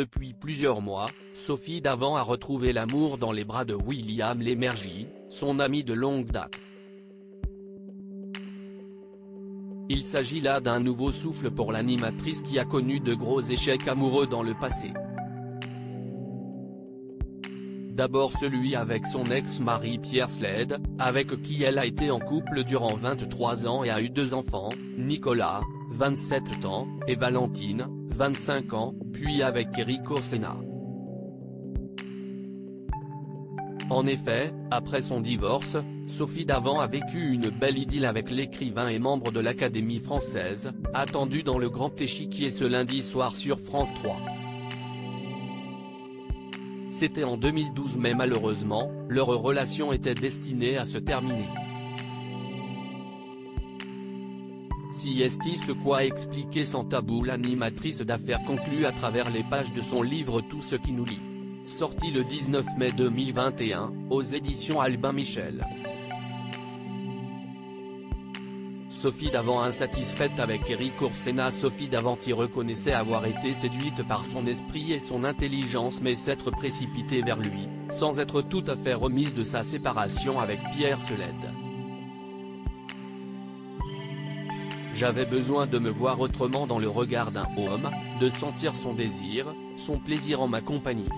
Depuis plusieurs mois, Sophie Davant a retrouvé l'amour dans les bras de William Lémergie, son ami de longue date. Il s'agit là d'un nouveau souffle pour l'animatrice qui a connu de gros échecs amoureux dans le passé. D'abord celui avec son ex-mari Pierre Sled, avec qui elle a été en couple durant 23 ans et a eu 2 enfants, Nicolas, 27 ans, et Valentine, 25 ans, puis avec Eric Orsena. En effet, après son divorce, Sophie Davant a vécu une belle idylle avec l'écrivain et membre de l'Académie française, attendu dans le Grand Échiquier ce lundi soir sur France 3. C'était en 2012 mais malheureusement, leur relation était destinée à se terminer. Si est-ce quoi expliquer sans tabou, l'animatrice d'affaires conclut à travers les pages de son livre Tout ce qui nous lie. Sorti le 19 mai 2021, aux éditions Albin Michel. Sophie Davant insatisfaite avec Eric Orsena. Sophie Davant y reconnaissait avoir été séduite par son esprit et son intelligence mais s'être précipitée vers lui, sans être tout à fait remise de sa séparation avec Pierre Sled. J'avais besoin de me voir autrement dans le regard d'un homme, de sentir son désir, son plaisir en ma compagnie.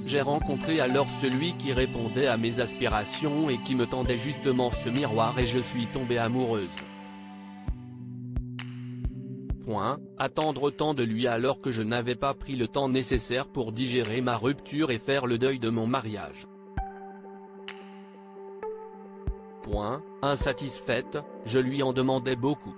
J'ai rencontré alors celui qui répondait à mes aspirations et qui me tendait justement ce miroir et je suis tombée amoureuse. Attendre autant de lui alors que je n'avais pas pris le temps nécessaire pour digérer ma rupture et faire le deuil de mon mariage. Insatisfaite, je lui en demandais beaucoup.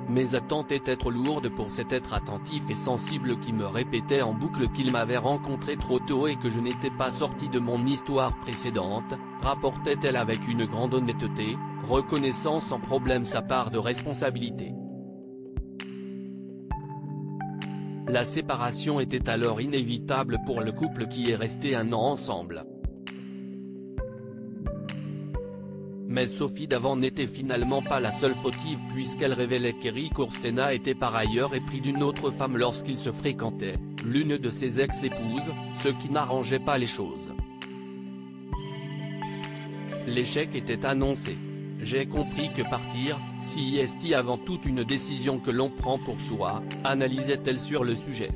Mes attentes étaient trop lourdes pour cet être attentif et sensible qui me répétait en boucle qu'il m'avait rencontré trop tôt et que je n'étais pas sortie de mon histoire précédente, rapportait-elle avec une grande honnêteté, reconnaissant sans problème sa part de responsabilité. La séparation était alors inévitable pour le couple qui est resté 1 an ensemble. Mais Sophie Davant n'était finalement pas la seule fautive puisqu'elle révélait qu'Eric Orsena était par ailleurs épris d'une autre femme lorsqu'il se fréquentait, l'une de ses ex-épouses, ce qui n'arrangeait pas les choses. L'échec était annoncé. J'ai compris que partir, si est avant tout une décision que l'on prend pour soi, analysait-elle sur le sujet.